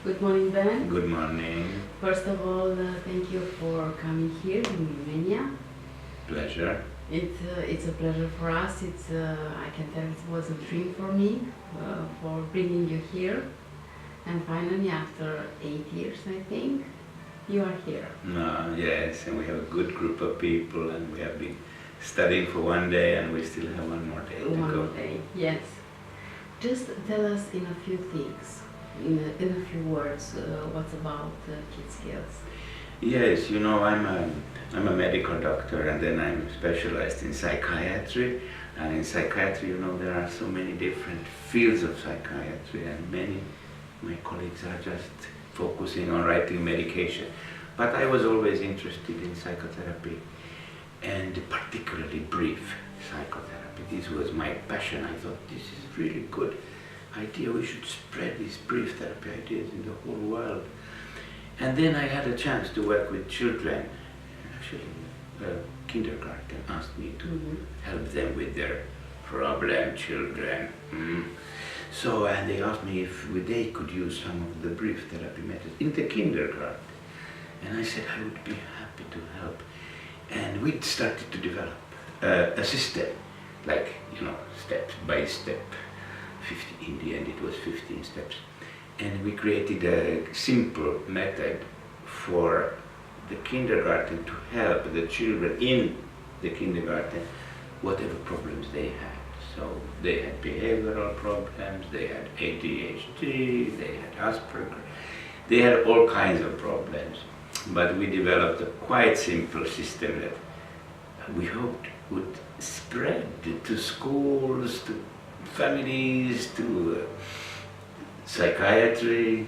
Good morning, Ben. Good morning. First of all, thank you for coming here in Romania. Pleasure. It's a pleasure for us. I can tell it was a dream for me for bringing you here. And finally, after 8 years, I think, you are here. Yes, and we have a good group of people, and we have been studying for one day, and we still have one more day to go. One more day, yes. Just tell us in a few things, in a few words, what's about kid skills. Yes, you know, I'm a medical doctor, and then I'm specialized in psychiatry. And in psychiatry, you know, there are so many different fields of psychiatry, and many my colleagues are just focusing on writing medication. But I was always interested in psychotherapy, and particularly brief psychotherapy. This was my passion. I thought, this is a really good idea. We should spread these brief therapy ideas in the whole world. And then I had a chance to work with children. Actually, kindergarten asked me to help them with their problem children. So, and they asked me if they could use some of the brief therapy methods in the kindergarten. And I said I would be happy to help. And we started to develop a system, like, you know, step by step. In the end, it was 15 steps. And we created a simple method for the kindergarten to help the children in the kindergarten, whatever problems they had. So they had behavioral problems, they had ADHD, they had Asperger, they had all kinds of problems. But we developed a quite simple system that we hoped would spread to schools, to families, to psychiatry,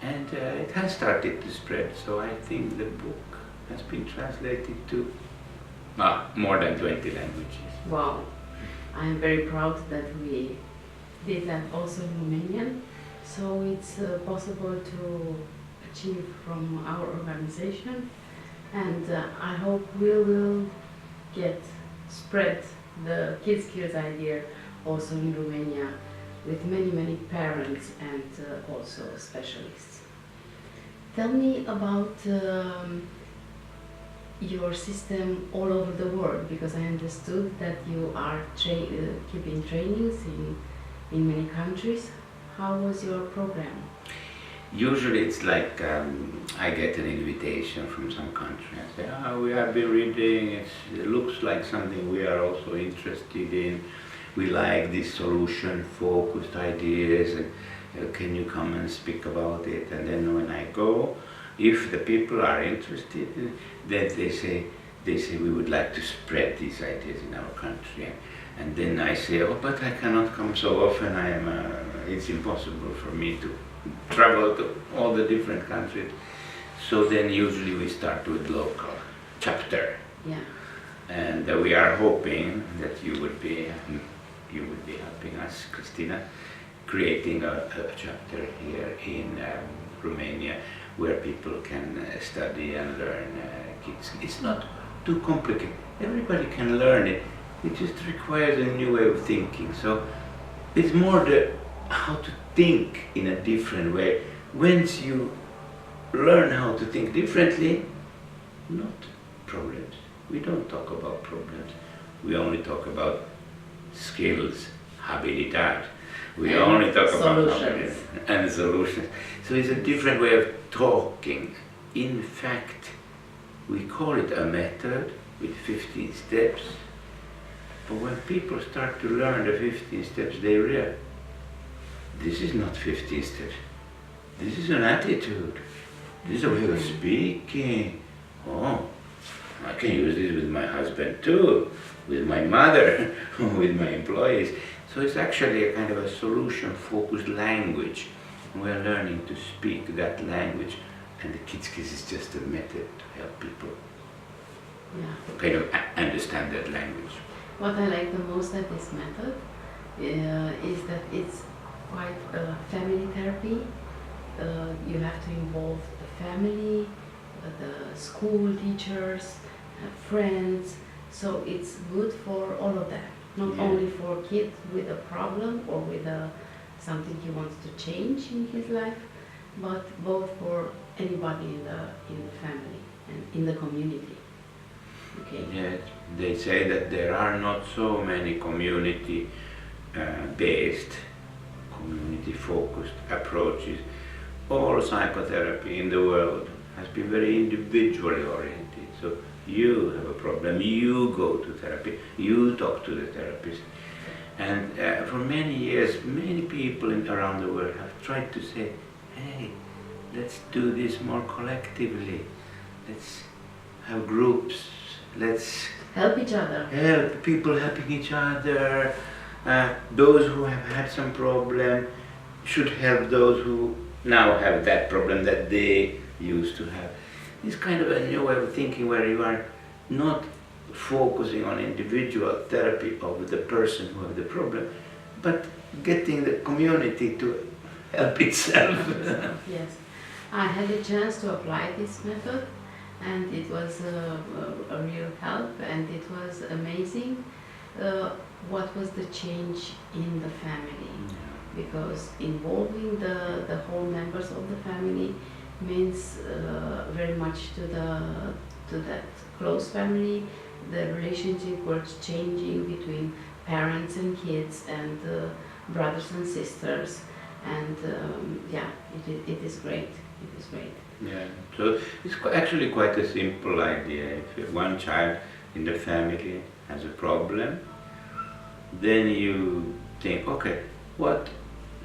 and it has started to spread. So I think the book has been translated to more than 20 languages. Wow. I am very proud that we did that also in Romanian. So it's possible to achieve from our organization, and I hope we will spread the kid skills idea also in Romania with many parents and also specialists. Tell me about your system all over the world, because I understood that you are keeping trainings in many countries. How was your program? Usually it's like I get an invitation from some country and say, we have been reading, it looks like something we are also interested in. We like these solution-focused ideas, and can you come and speak about it? And then when I go, if the people are interested, then they say we would like to spread these ideas in our country. And then I say, but I cannot come so often. It's impossible for me to travel to all the different countries. So then usually we start with local chapter. Yeah. And we are hoping that you would be helping us, Christina, creating a chapter here in Romania where people can study and learn kids. It's not too complicated. Everybody can learn it. It just requires a new way of thinking. So it's more how to think in a different way. Once you learn how to think differently, not problems. We don't talk about problems. We only talk about skills, habilidade. We only talk solutions. And solutions. So it's a different way of talking. In fact, we call it a method with 15 steps. But when people start to learn the 15 steps, they realize this is not 15 steps. This is an attitude. This is a way of speaking. Oh, I can use this with my husband too, with my mother, with my employees. So it's actually a kind of a solution-focused language. We're learning to speak that language, and the kid skills is just a method to help people kind of understand that language. What I like the most at this method is that it's quite family therapy. You have to involve the family, the school teachers, friends, so it's good for all of them, not only for kids with a problem or with something he wants to change in his life, but both for anybody in the family and in the community. Okay. Yes, they say that there are not so many community-based, community-focused approaches. All psychotherapy in the world has been very individually oriented. So you have a problem, you go to therapy, you talk to the therapist. And for many years, many people around the world have tried to say, hey, let's do this more collectively. Let's have groups. Let's help each other. Help people helping each other. Those who have had some problem should help those who now have that problem that they used to have. It's kind of a new way of thinking where you are not focusing on individual therapy of the person who has the problem, but getting the community to help itself. Yes, I had a chance to apply this method, and it was a real help, and it was amazing what was the change in the family. Because involving the whole members of the family means very much to that close family. The relationship was changing between parents and kids and brothers and sisters, and yeah, it is great. It is great. Yeah, so it's actually quite a simple idea. If one child in the family has a problem, then you think, okay, what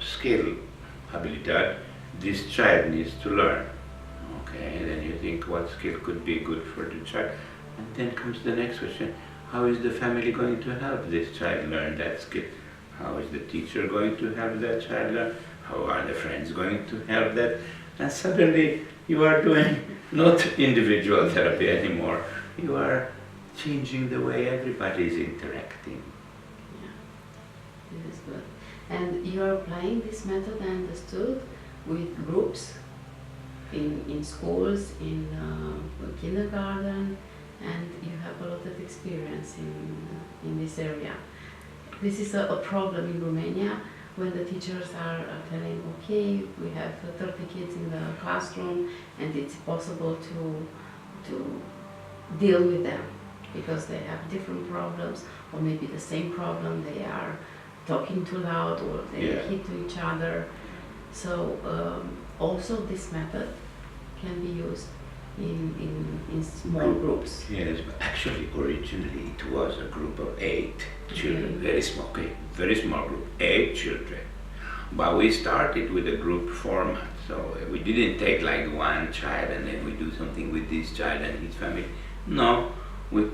skill, habilidad, this child needs to learn. Okay, then you think what skill could be good for the child. And then comes the next question, how is the family going to help this child learn that skill? How is the teacher going to help that child learn? How are the friends going to help that? And suddenly you are doing not individual therapy anymore. You are changing the way everybody is interacting. Yeah, it is good. And you are applying this method, I understood, with groups in schools, in kindergarten, and you have a lot of experience in this area. This is a problem in Romania when the teachers are telling, okay, we have 30 kids in the classroom and it's possible to deal with them because they have different problems, or maybe the same problem, they are talking too loud or they hit to each other. So also this method can be used in small groups. Yes, but actually originally it was a group of 8 children, very small group, 8 children. But we started with a group format, so we didn't take like one child and then we do something with this child and his family. No, we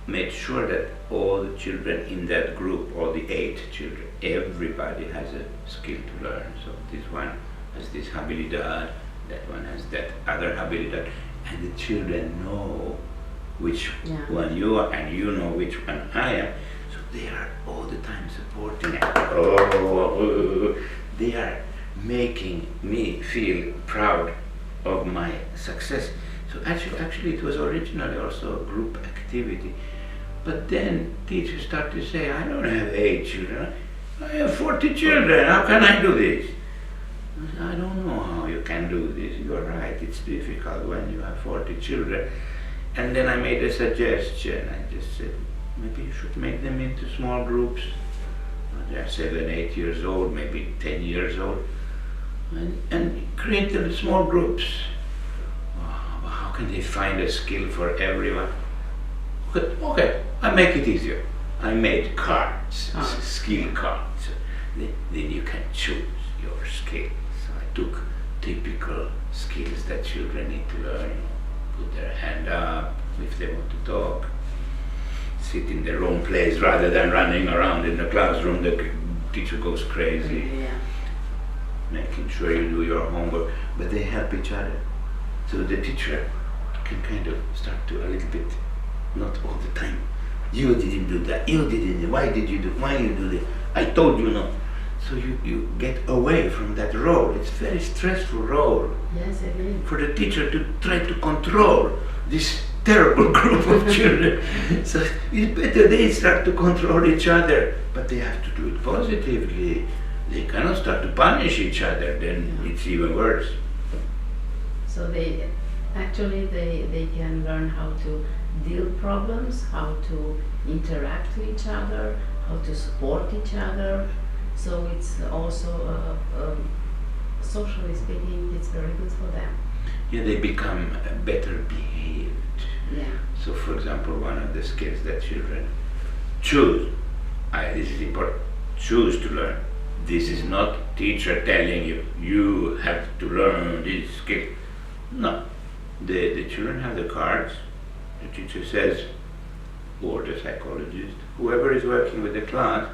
made sure that all the children in that group, all the 8 children, everybody has a skill to learn. So this one has this habilidad, that one has that other habilidad, and the children know which one you are and you know which one I am. So they are all the time supporting it. They are making me feel proud of my success. So actually it was originally also a group activity. But then teachers start to say, I don't have 8 children, I have 40 children, how can I do this? I don't know how you can do this, you're right, it's difficult when you have 40 children. And then I made a suggestion, I just said, maybe you should make them into small groups. They are 7, 8 years old, maybe 10 years old, and create them small groups. How can they find a skill for everyone? Okay, I make it easier. I made cards, skill cards. Then you can choose your skill. So I took typical skills that children need to learn. Put their hand up if they want to talk. Sit in their own place rather than running around in the classroom. The teacher goes crazy. Yeah. Making sure you do your homework, but they help each other. So the teacher can kind of start to a little bit, not all the time. You didn't do that, you didn't, why you do this? I told you not. So you get away from that role. It's a very stressful role. Yes, it is. For the teacher to try to control this terrible group of children. So it's better they start to control each other, but they have to do it positively. They cannot start to punish each other, then it's even worse. So they can learn how to deal problems, how to interact with each other, how to support each other. So it's also, socially speaking, it's very good for them. Yeah, they become better behaved. Yeah. So, for example, one of the skills that children choose, this is important, choose to learn. This is not teacher telling you, you have to learn this skill. No, the children have the cards. The teacher says, or the psychologist, whoever is working with the class,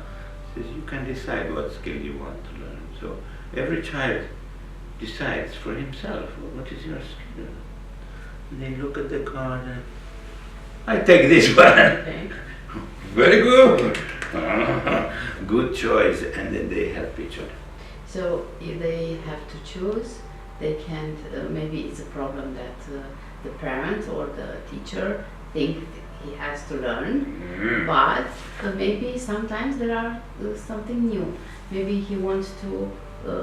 says you can decide what skill you want to learn. So every child decides for himself, what is your skill? And they look at the card and, I take this one. Okay. Very good. Good choice, and then they help each other. So if they have to choose, they can't, maybe it's a problem that the parent or the teacher think he has to learn, but maybe sometimes there are something new. Maybe he wants to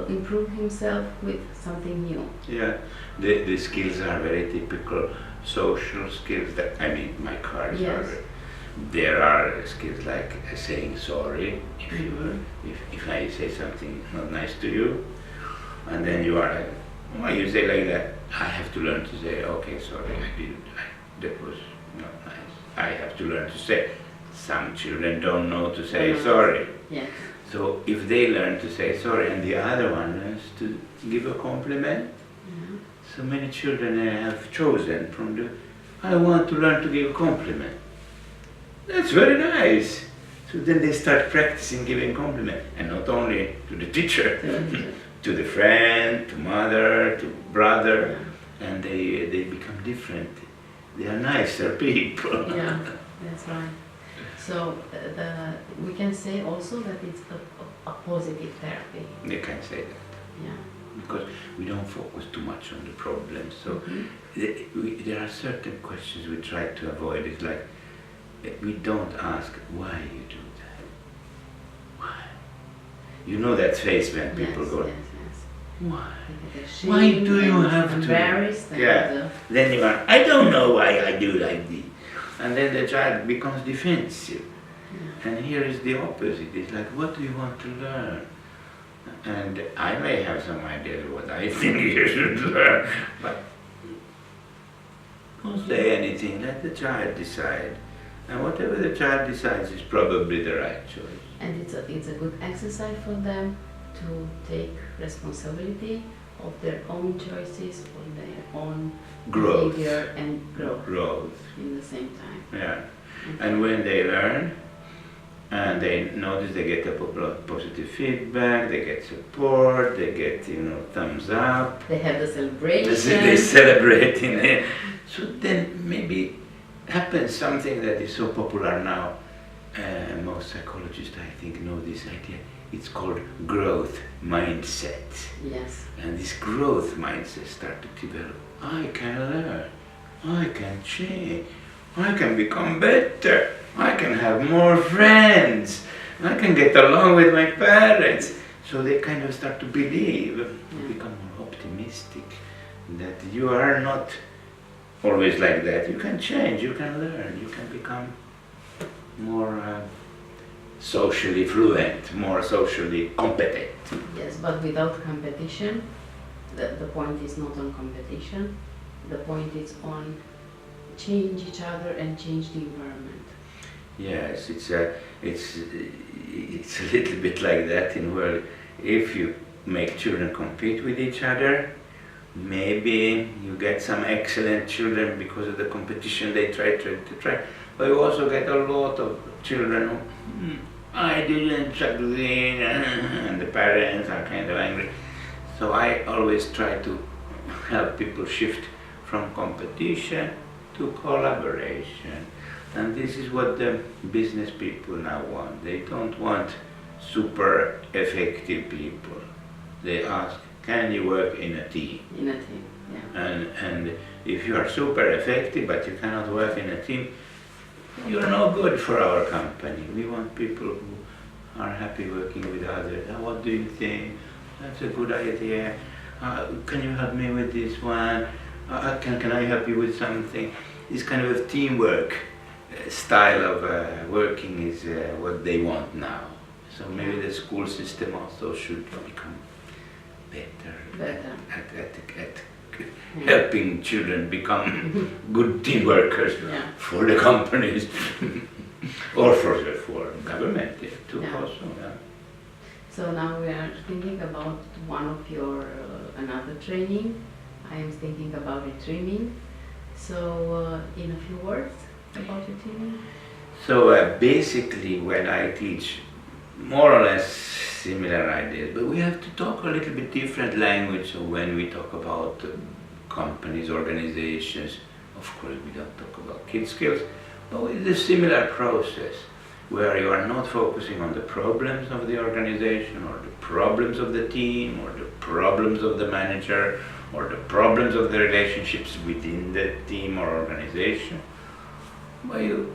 improve himself with something new. Yeah, the skills are very typical social skills that, I mean, my cards Yes. are, there are skills like saying sorry if I say something not nice to you, and then you are like, why you say like that? I have to learn to say, okay, sorry, that was not nice. I have to learn to say. Some children don't know to say sorry. Yes. So if they learn to say sorry and the other one learns to give a compliment, so many children have chosen from the, I want to learn to give a compliment. That's very nice. So then they start practicing giving compliment, and not only to the teacher, to the friend, to mother, to brother, and they become different. They are nicer people. Yeah, that's right. So we can say also that it's a positive therapy. They can say that. Yeah. Because we don't focus too much on the problem. So there are certain questions we try to avoid. It's like, we don't ask why you do that. Why? You know that face when people go, why? Why do you have to? Embarrassed. Yeah. Then you are, I don't know why I do like this. And then the child becomes defensive. Yeah. And here is the opposite. It's like, what do you want to learn? And I may have some ideas what I think you should learn, but don't say anything, let the child decide. And whatever the child decides is probably the right choice. And it's a good exercise for them to take responsibility of their own choices, of their own Growth. behavior and growth. Growth. In the same time. Yeah. And when they learn, and they notice they get a positive feedback, they get support, they get, thumbs up. They have the celebration. They celebrate in it. So then maybe happens something that is so popular now. Most psychologists, I think, know this idea. It's called growth mindset. Yes. And this growth mindset starts to develop. I can learn. I can change. I can become better. I can have more friends. I can get along with my parents. So they kind of start to believe, become more optimistic, that you are not always like that. You can change, you can learn, you can become more socially fluent, more socially competent. Yes, but without competition, the point is not on competition. The point is on change each other and change the environment. Yes, it's a little bit like that in world. If you make children compete with each other, maybe you get some excellent children because of the competition they try. But you also get a lot of children who, I didn't succeed, and the parents are kind of angry. So I always try to help people shift from competition to collaboration. And this is what the business people now want. They don't want super effective people. They ask, can you work in a team? In a team, yeah. And if you are super effective but you cannot work in a team, you're no good for our company. We want people who are happy working with others. What do you think? That's a good idea. Can you help me with this one? can I help you with something? This kind of a teamwork style of working is what they want now. So maybe the school system also should become better. At helping children become good team workers for the companies or for government too also. Yeah. So now we are thinking about one of your another training. I am thinking about retrieving. So in a few words about retrieving. So basically when I teach more or less similar ideas, but we have to talk a little bit different language. So when we talk about companies, organizations, of course we don't talk about kid skills, but it's a similar process where you are not focusing on the problems of the organization or the problems of the team or the problems of the manager or the problems of the relationships within the team or organization, but you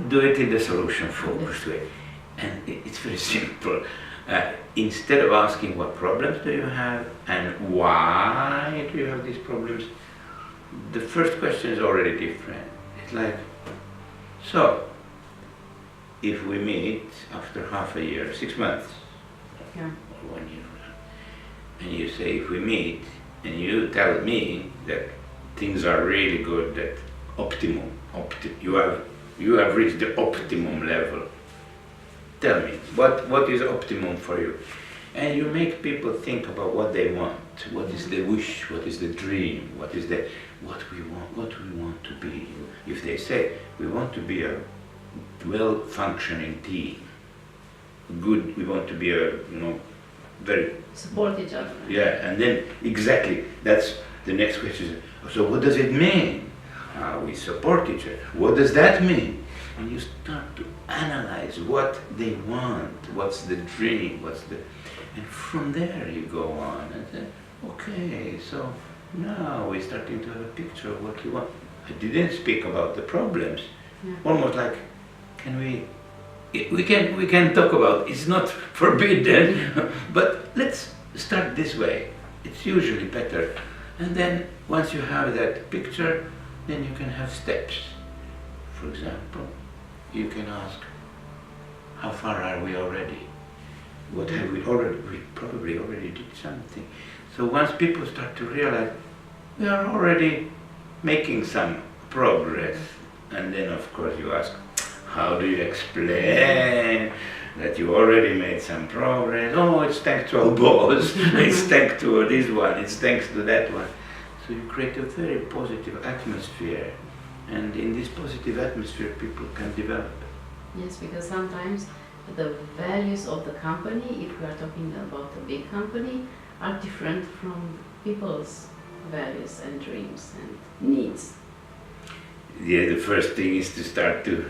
do it in the solution-focused way. And it's very simple. Instead of asking what problems do you have and why do you have these problems, the first question is already different. It's like, so, if we meet after half a year, 6 months, or 1 year, and you say if we meet and you tell me that things are really good, that you have reached the optimum level, tell me, what is optimum for you? And you make people think about what they want, what is the wish, what is the dream, what we want to be. If they say, we want to be a well-functioning team, we want to be very... Support each other. Yeah, and then, exactly, that's the next question. So what does it mean? We support each other. What does that mean? And you start to analyze what they want, what's the dream, and from there you go on and say, okay, so now we're starting to have a picture of what you want. I didn't speak about the problems, almost like, we can talk about, it's not forbidden, but let's start this way. It's usually better. And then once you have that picture, then you can have steps. For example, you can ask, how far are we already? What have we already? We probably already did something. So once people start to realize we are already making some progress, and then of course you ask, how do you explain that you already made some progress? Oh, it's thanks to our boss, it's thanks to this one, it's thanks to that one. So you create a very positive atmosphere, and in this positive atmosphere people can develop. Yes, because sometimes the values of the company, if we are talking about a big company, are different from people's values and dreams and needs. Yeah, the first thing is to start to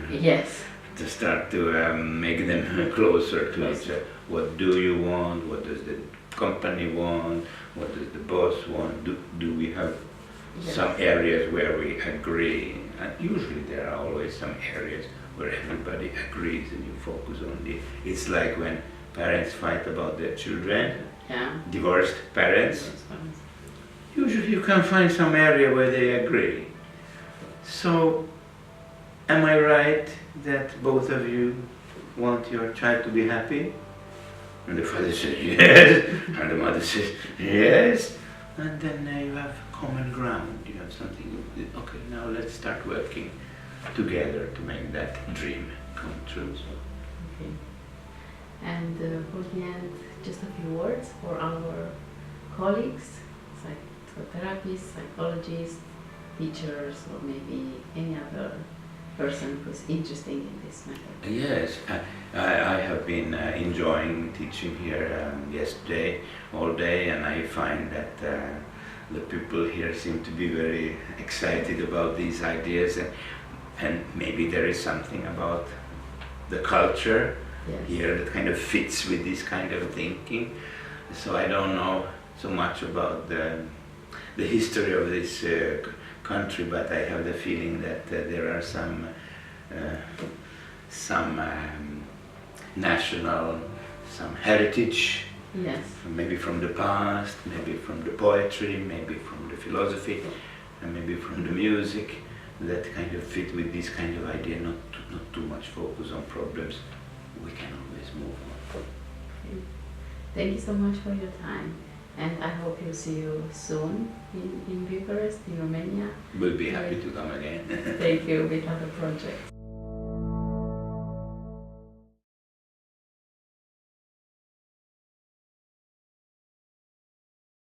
make them closer to each other. What do you want? What does the company want? What does the boss want? Do we have some areas where we agree? And usually there are always some areas where everybody agrees and you focus on it. It's like when parents fight about their children, divorced parents. Usually you can find some area where they agree. So, am I right that both of you want your child to be happy? And the father says yes, and the mother says yes, and then you have common ground, you have something, okay, now let's start working together to make that dream come true. Okay. And for the end, just a few words for our colleagues, psychotherapists, psychologists, teachers, or maybe any other person who's interested in this method. Yes, I have been enjoying teaching here yesterday, all day, and I find that the people here seem to be very excited about these ideas, and maybe there is something about the culture here that kind of fits with this kind of thinking. So I don't know so much about the history of this country, but I have the feeling that there are some national, some heritage, maybe from the past, maybe from the poetry, maybe from the philosophy, and maybe from the music that kind of fit with this kind of idea, not too much focus on problems, we can always move on. Okay. Thank you so much for your time, and I hope you see you soon in Bucharest, in Romania. We'll be happy to come again. Thank you with other projects.